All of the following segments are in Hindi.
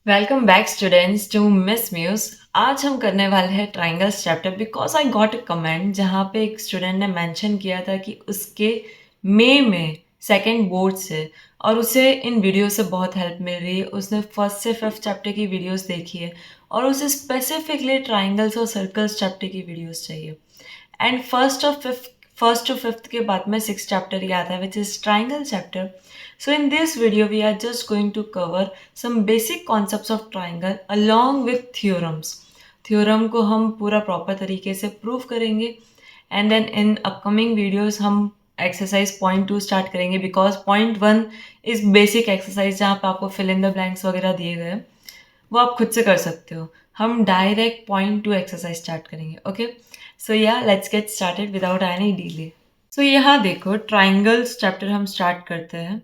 Welcome back students to miss Muse. आज हम करने वाले हैं triangles chapter because I got a comment जहाँ पे एक स्टूडेंट ने मेंशन किया था कि उसके मई में सेकंड बोर्ड से और उसे इन वीडियो से बहुत हेल्प मिल रही है। उसने फर्स्ट से फिफ्थ चैप्टर की वीडियोस देखी है और उसे स्पेसिफिकली ट्राइंगल्स और सर्कल्स चैप्टर की वीडियोस चाहिए। एंड फर्स्ट टू फिफ्थ के बाद में सिक्स चैप्टर याद है which is triangle chapter. So in this video we are just going to cover some basic concepts of triangle along with theorems. Theorem को हम पूरा प्रॉपर तरीके से प्रूव करेंगे and then in upcoming videos हम एक्सरसाइज पॉइंट टू स्टार्ट करेंगे because point one is basic exercise जहाँ पे आपको फिल इन द ब्लैंक्स वगैरह दिए गए हैं, वो आप खुद से कर सकते हो. हम direct point to exercise start करेंगे. Okay, so yeah let's get started without any delay. So यहाँ देखो ट्राइंगल्स चैप्टर हम स्टार्ट करते हैं.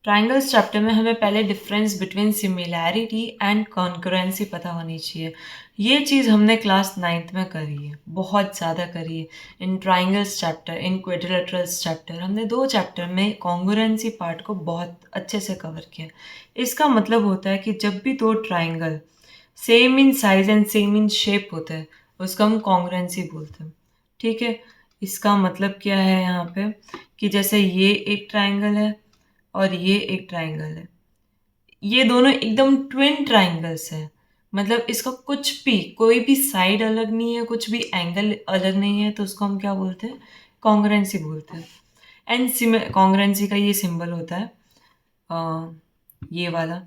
ट्राइंगल्स चैप्टर में हमें पहले difference between similarity and concurrency पता होनी चाहिए. ये चीज़ हमने क्लास नाइन्थ में करी है, बहुत ज़्यादा करी है. इन ट्राइंगल्स चैप्टर, इन क्विड्रिलेटरल्स चैप्टर, हमने दो चैप्टर में कॉन्ग्रुएंसी पार्ट को बहुत अच्छे से कवर किया. इसका मतलब होता है कि जब भी दो triangle same in size and same in shape होता है उसका हम कॉन्ग्रुएंसी बोलते हैं. ठीक है, इसका मतलब क्या है यहाँ पे कि जैसे ये एक ट्राइंगल है और ये एक ट्राइंगल है, ये दोनों एकदम ट्विन ट्राइंगल्स हैं. मतलब इसका कुछ भी, कोई भी साइड अलग नहीं है, कुछ भी एंगल अलग नहीं है, तो उसको हम क्या बोलते हैं? कॉन्ग्रुएंसी बोलते हैं. एंड कॉन्ग्रुएंसी का ये सिंबल होता है ये वाला.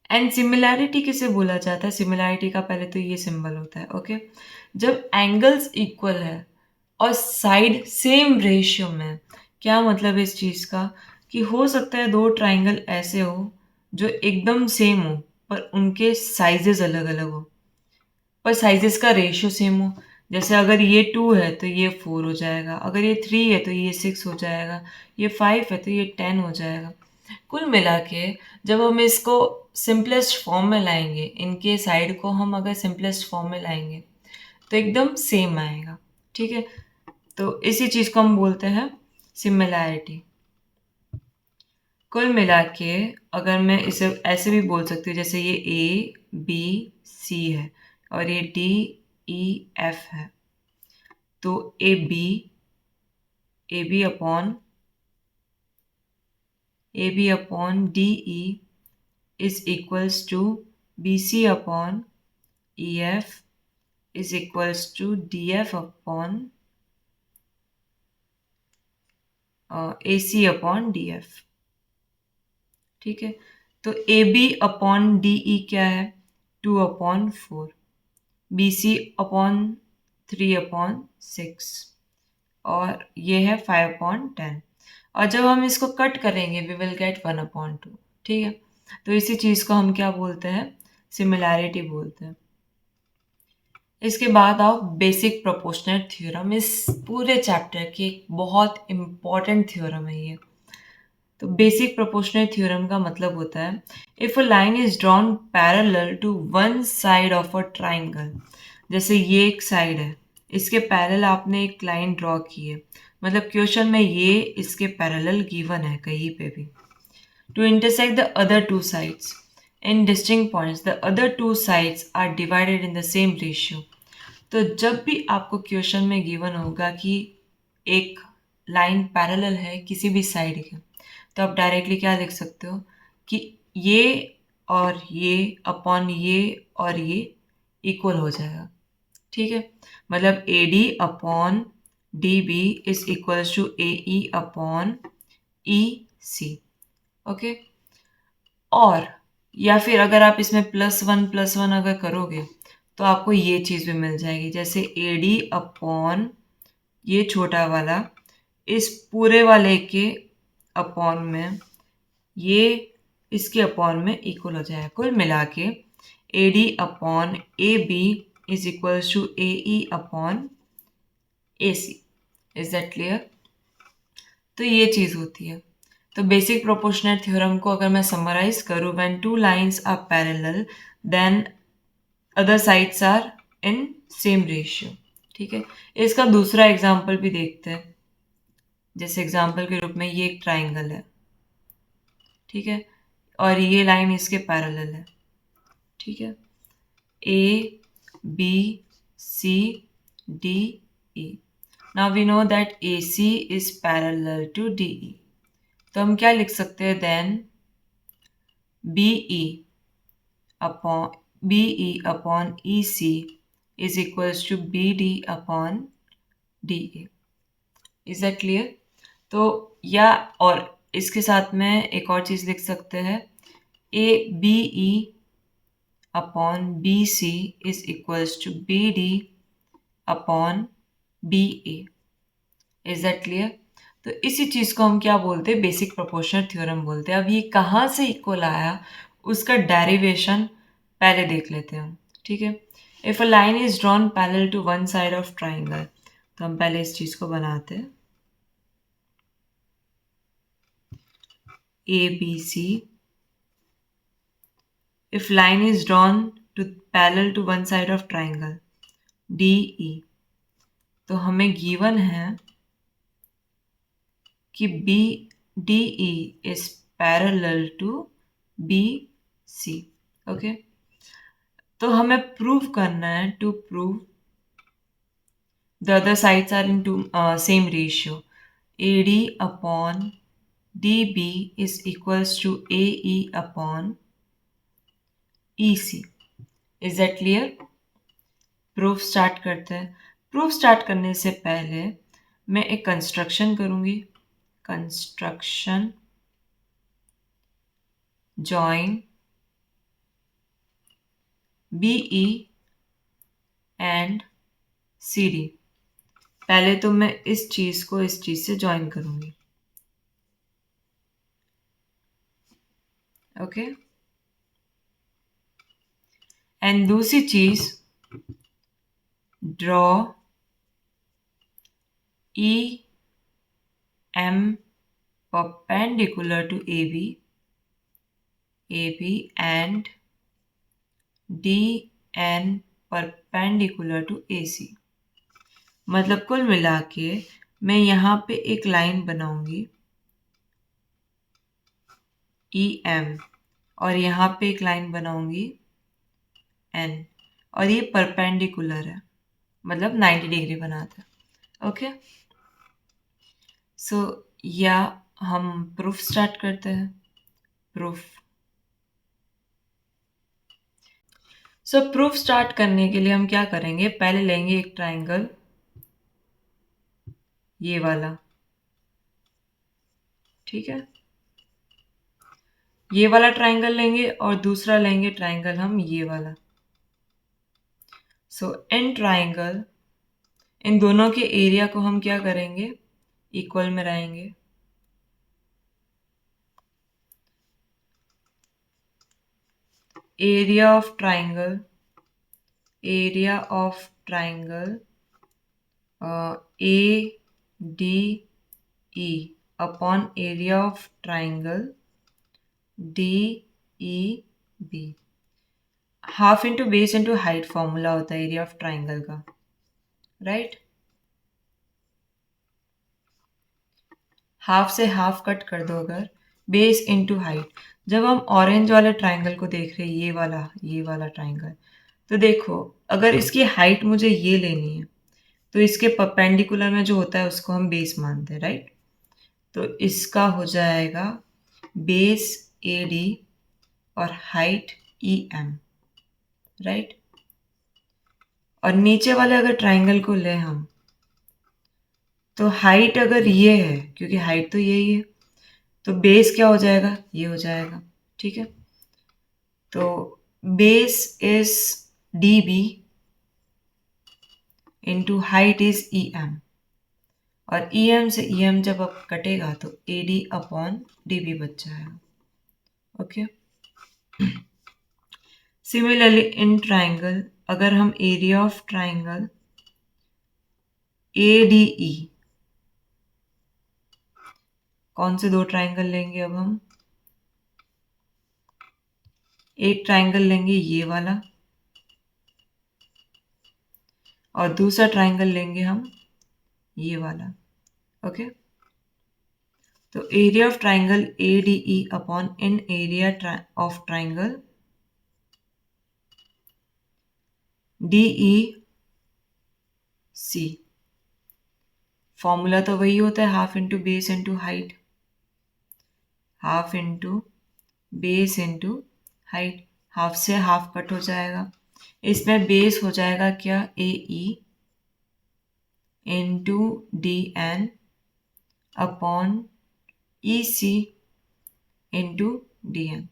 एंड सिमिलैरिटी किसे बोला जाता है? सिमिलैरिटी का पहले तो ये सिंबल होता है. ओके, जब एंगल्स इक्वल है और साइड सेम रेशियो में. क्या मतलब इस चीज़ का कि हो सकता है दो ट्राइंगल ऐसे हो जो एकदम सेम हो पर उनके साइजेस अलग अलग हो, पर साइजेस का रेशियो सेम हो. जैसे अगर ये 2 है तो ये 4 हो जाएगा, अगर ये 3 है तो ये 6 हो जाएगा, ये 5 है तो ये 10 हो जाएगा. कुल मिला के जब हम इसको सिंपलेस्ट फॉर्म में लाएंगे, इनके साइड को हम अगर सिंपलेस्ट फॉर्म में लाएंगे तो एकदम सेम आएगा. ठीक है, तो इसी चीज़ को हम बोलते हैं सिमिलैरिटी. कुल मिला के अगर मैं इसे ऐसे भी बोल सकती हूँ, जैसे ये ए बी सी है और ये डी ई एफ है, तो A B upon D E is equals to B C upon E F is equals to D F upon A C upon D F. ठीक है, तो A B upon D E क्या है? 2/4. बी सी अपॉन 3/6 और ये है 5/10. और जब हम इसको कट करेंगे वी विल गेट 1/2. ठीक है, तो इसी चीज़ को हम क्या बोलते हैं? सिमिलैरिटी बोलते हैं. इसके बाद आओ बेसिक प्रोपोर्शनल थ्योरम. इस पूरे चैप्टर की एक बहुत इम्पॉर्टेंट थ्योरम है ये. तो बेसिक प्रोपोर्शनल थ्योरम का मतलब होता है if a line is drawn parallel to one side of a triangle. जैसे ये एक साइड है, इसके पैरेलल आपने एक लाइन ड्रॉ की है, मतलब क्वेश्चन में ये इसके पैरेलल गिवन है कहीं पे भी. To intersect the other two sides in distinct points, the other two sides are divided in the same ratio. तो जब भी आपको क्वेश्चन में गिवन होगा कि एक लाइन पैरेलल है किसी भी साइड के, तो आप डायरेक्टली क्या लिख सकते हो कि ये और ये अपॉन ये और ये इक्वल हो जाएगा. ठीक है, मतलब A D upon D B is equals to A E upon E C. Okay, और या फिर अगर आप इसमें +1 अगर करोगे तो आपको ये चीज़ भी मिल जाएगी. जैसे ए डी अपॉन ये छोटा वाला इस पूरे वाले के अपॉन में, ये इसके अपॉन में इक्वल हो जाएगा. कुल मिला के A D upon A B is equals to A E upon A C. Is that clear? तो ये चीज़ होती है. तो बेसिक प्रोपोर्शनल थ्योरम को अगर मैं समराइज करूँ, when two lines are parallel then other sides are in same ratio. ठीक है, इसका दूसरा एग्जाम्पल भी देखते हैं. जैसे एग्जाम्पल के रूप में ये एक ट्राइंगल है, ठीक है, और ये लाइन इसके पैरेलल है. ठीक है, A B C D E. Now we know that A C is parallel to D E, तो हम क्या लिख सकते हैं then, B E upon E C is equals to B D upon D A. Is that clear? तो या और इसके साथ में एक और चीज़ लिख सकते हैं, A B E upon B C is equals to B D upon B A. Is that clear? तो इसी चीज़ को हम क्या बोलते हैं, बेसिक प्रोपोर्शनल थ्योरम बोलते हैं। अब ये कहाँ से इक्वल आया उसका डेरिवेशन पहले देख लेते हैं हम, ठीक है। If a line is drawn parallel to one side of triangle, तो हम पहले इस चीज़ को बनाते हैं, A B C. If line is drawn to parallel to one side of triangle DE, तो हमें गिवन है कि BDE is parallel to BC, okay. तो हमें प्रूव करना है, to prove the other sides are in same ratio, AD upon DB is equals to AE upon EC. Is that clear? Proof start करते हैं। प्रूफ स्टार्ट करने से पहले मैं एक कंस्ट्रक्शन करूंगी, construction join BE and CD। पहले तो मैं इस चीज को इस चीज से जॉइन करूंगी, ओके। एंड दूसरी चीज, draw EM perpendicular to AB and DN perpendicular to AC। मतलब कुल मिला के मैं यहाँ पे एक लाइन बनाऊंगी EM और यहाँ पे एक लाइन बनाऊंगी N, और ये परपेंडिकुलर है, मतलब 90 डिग्री बनाता है, ओके। सो या हम प्रूफ स्टार्ट करते हैं, प्रूफ। सो प्रूफ स्टार्ट करने के लिए हम क्या करेंगे, पहले लेंगे एक ट्राइंगल, ये वाला, ठीक है। ये वाला ट्राइंगल लेंगे और दूसरा लेंगे ट्राइंगल हम ये वाला। सो इन ट्राइंगल, इन दोनों के एरिया को हम क्या करेंगे, इक्वल में रहेंगे। Area of triangle, area of triangle A D E upon area of triangle D E B. Half into base into height formula होता है एरिया ऑफ ट्राइंगल का, राइट। हाफ से हाफ कट कर दो अगर, बेस इंटू हाइट। जब हम ऑरेंज वाले ट्राइंगल को देख रहे हैं, ये वाला ट्राइंगल, तो देखो अगर इसकी हाइट मुझे ये लेनी है तो इसके परपेंडिकुलर में जो होता है उसको हम बेस मानते हैं, राइट। तो इसका हो जाएगा बेस AD और हाइट EM, राइट। और नीचे वाले अगर ट्राइंगल को ले हम, तो हाइट अगर ये है, क्योंकि हाइट तो यही है, तो बेस क्या हो जाएगा, ये हो जाएगा, ठीक है। तो base is DB into height is EM, और EM से EM जब अब कटेगा तो AD अपॉन DB बच जाएगा, ओके। सिमिलरली इन ट्राइंगल, अगर हम एरिया ऑफ ट्राइंगल ADE, कौन से दो ट्राइंगल लेंगे अब हम, एक ट्राइंगल लेंगे ये वाला और दूसरा ट्राइंगल लेंगे हम ये वाला, ओके। तो area of triangle ADE upon in area of triangle DEC। Formula तो वही होता है, half into base into height, half into base into height. Half से हाफ कट हो जाएगा, इसमें बेस हो जाएगा क्या, AE into DN upon EC into DN।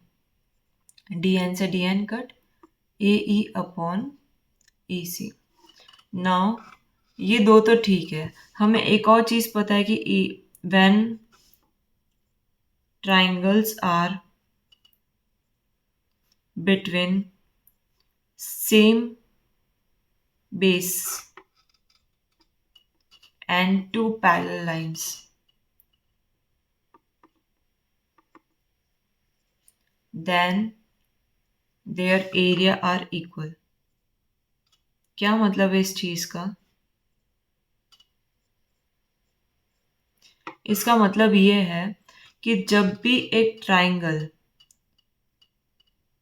DN से DN cut, AE upon EC। Now ये दो तो ठीक है, हमें एक और चीज पता है कि when triangles are between same base and two parallel lines, then their area are equal. क्या मतलब है इस चीज का? इसका मतलब ये है कि जब भी एक ट्राइंगल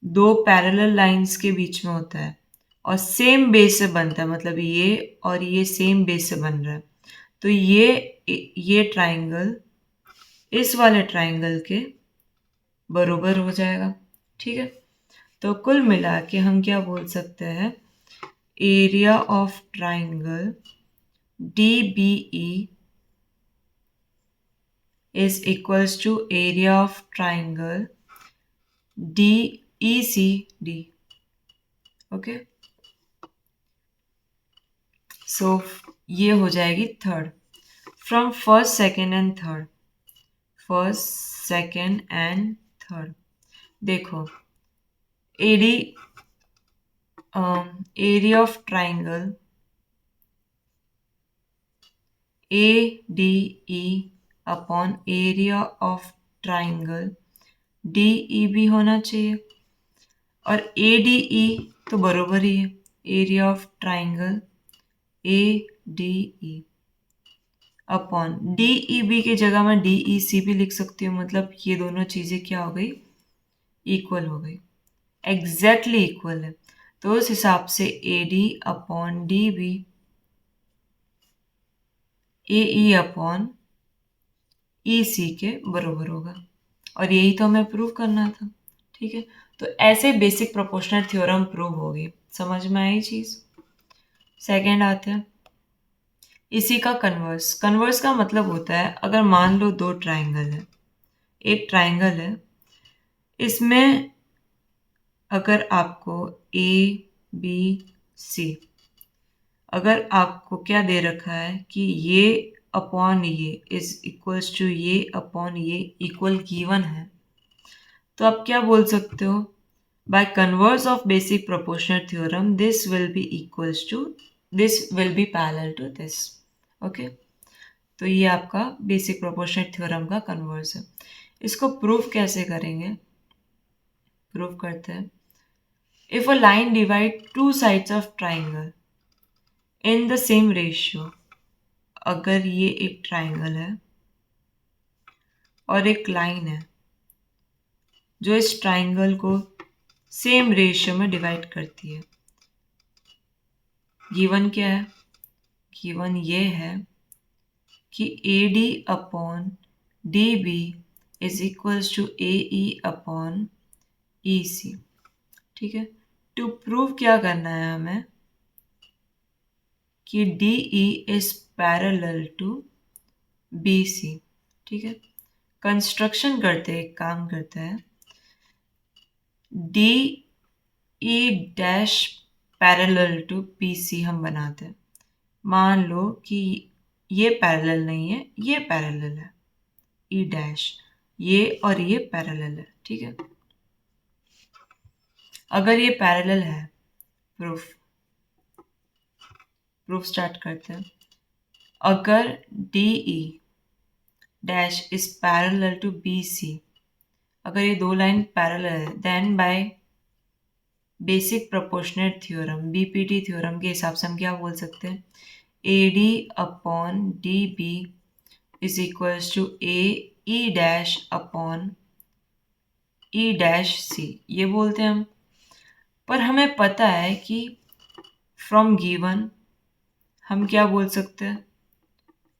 दो पैरेलल लाइंस के बीच में होता है और सेम बेस से बनता है, मतलब ये और ये सेम बेस से बन रहा है, तो ये ट्राइंगल इस वाले ट्राइंगल के बरोबर हो जाएगा। ठीक है, तो कुल मिला के हम क्या बोल सकते हैं, area of triangle DBE is equals to area of triangle DECD। Okay, so ये हो जाएगी third. From first second and third, first second and third, देखो AD area of triangle ADE upon area of triangle DEB होना चाहिए, और ADE तो बरोबर ही है, area of triangle ADE upon DEB की जगह मैं DEC भी लिख सकती हूँ, मतलब ये दोनों चीज़ें क्या हो गई, इक्वल हो गई, एग्जैक्टली इक्वल है। तो उस हिसाब से AD upon DB AE upon EC के बरोबर होगा, और यही तो हमें प्रूव करना था। ठीक है, तो ऐसे बेसिक प्रोपोर्शनल थ्योरम प्रूव हो गई। समझ में आई चीज़? सेकेंड आते हैं इसी का कन्वर्स। कन्वर्स का मतलब होता है, अगर मान लो दो ट्राइंगल है, एक ट्राइंगल है, इसमें अगर आपको ABC, अगर आपको क्या दे रखा है कि ये अपॉन ये इज इक्वल्स टू ये अपॉन ये इक्वल गिवन है, तो आप क्या बोल सकते हो, by converse of basic proportional theorem this will be equals to, this will be parallel to this. Okay, तो ये आपका बेसिक प्रोपोर्शनल थ्योरम का कन्वर्स है। इसको प्रूफ कैसे करेंगे? प्रूफ करते हैं, if a line divide two sides of triangle in the same ratio, अगर ये एक ट्राइंगल है और एक लाइन है जो इस ट्राइंगल को सेम रेशियो में डिवाइड करती है, गिवन क्या है, गिवन ये है कि AD upon DB is equals to AE upon EC। ठीक है, टू प्रूव क्या करना है हमें कि DE is parallel to BC। ठीक है, कंस्ट्रक्शन करते हैं, एक काम करते हैं, DE dash parallel to BC हम बनाते हैं। मान लो कि ये पैरेलल नहीं है, ये पैरेलल है, E डैश, ये और ये पैरेलल है। ठीक है, अगर ये पैरेलल है, प्रूफ स्टार्ट करते हैं। अगर DE dash is parallel to BC, अगर ये दो लाइन पैरेलल है, then by basic proportional theorem BPT theorem के हिसाब से हम क्या बोल सकते हैं, AD upon DB is equals to AE dash upon E dash C, ये बोलते हैं हम। पर हमें पता है कि फ्रॉम गिवन हम क्या बोल सकते हैं?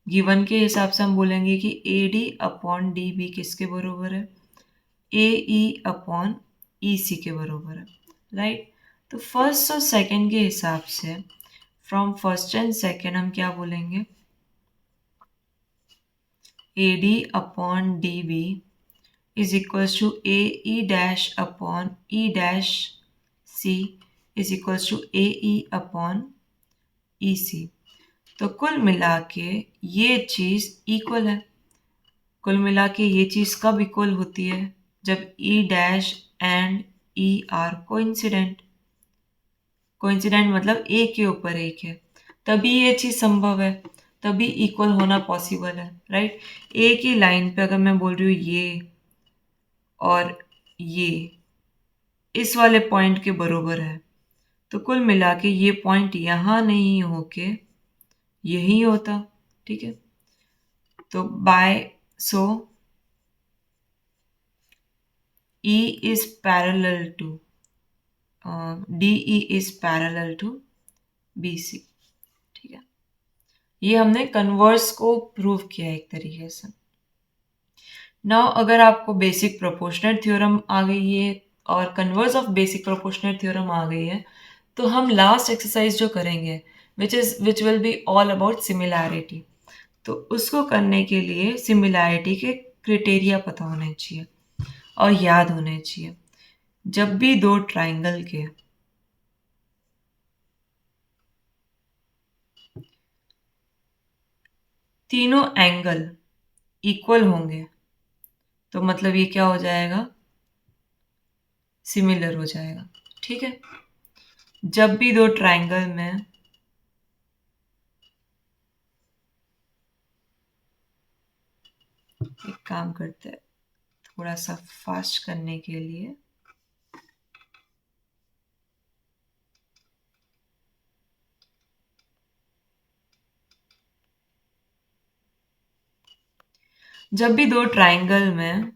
गिवन के हिसाब से हम बोलेंगे कि A D upon D B किसके बरोबर है? ए ई अपॉन ई सी के बरोबर है, राइट? तो फर्स्ट और सेकंड के हिसाब से फ्रॉम फर्स्ट एंड सेकंड हम क्या बोलेंगे? A D upon D B is equals to a e dash upon e dash c is equals to a e upon e c। तो कुल मिला के ये चीज़ इक्वल है। कुल मिला के ये चीज़ कब इक्वल होती है? जब e dash and e are coincident. Coincident मतलब एक के ऊपर एक है, तभी ये चीज़ संभव है, तभी इक्वल होना पॉसिबल है, राइट? एक ही लाइन पे अगर मैं बोल रही हूँ ये और ये इस वाले पॉइंट के बरोबर है, तो कुल मिला के ये पॉइंट यहाँ नहीं होके यही होता, ठीक है? तो by so E is parallel to DE is parallel to BC, ठीक है? ये हमने कन्वर्स को प्रूव किया एक तरीके से। नाउ अगर आपको बेसिक प्रोपोर्शनल थ्योरम आ गई है और converse of basic proportional theorem आ गई है, तो हम लास्ट एक्सरसाइज जो करेंगे which will be all about similarity. तो उसको करने के लिए सिमिलैरिटी के क्राइटेरिया पता होने चाहिए और याद होने चाहिए। जब भी दो ट्राइंगल के तीनों एंगल इक्वल होंगे तो मतलब ये क्या हो जाएगा? सिमिलर हो जाएगा, ठीक है? जब भी दो ट्राइंगल में एक काम करते हैं थोड़ा सा फास्ट करने के लिए, जब भी दो ट्राइंगल में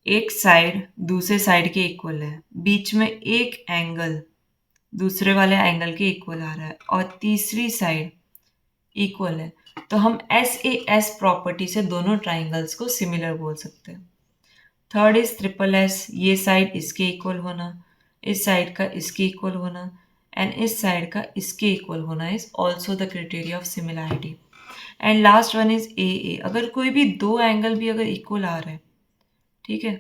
एक साइड दूसरे साइड के इक्वल है, बीच में एक एंगल दूसरे वाले एंगल के इक्वल आ रहा है और तीसरी साइड इक्वल है, तो हम SAS प्रॉपर्टी से दोनों ट्राइंगल्स को सिमिलर बोल सकते हैं। थर्ड इज ट्रिपल एस, ये साइड इसके इक्वल होना, इस साइड का इसके इक्वल होना एंड इस साइड का इसके इक्वल होना is also the criteria of similarity. And last one is a, अगर कोई भी दो एंगल भी अगर इक्वल आ रहे हैं, ठीक है,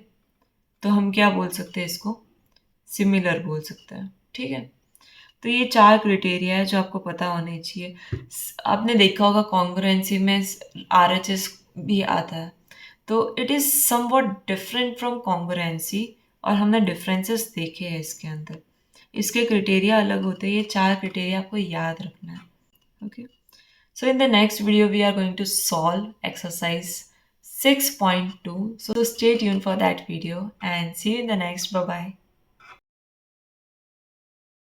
तो हम क्या बोल सकते हैं? इसको सिमिलर बोल सकते हैं, ठीक है? तो ये चार क्राइटेरिया है जो आपको पता होने चाहिए। आपने देखा होगा कॉन्ग्रुएंसी में RHS भी आता है, तो it is somewhat different from congruency और हमने डिफरेंसेस देखे हैं इसके अंदर। इसके क्राइटेरिया अलग होते हैं, ये चार क्राइटेरिया आपको याद रखना है, okay? So in the next video, we are going to solve exercise 6.2. So stay tuned for that video and see you in the next. Bye bye.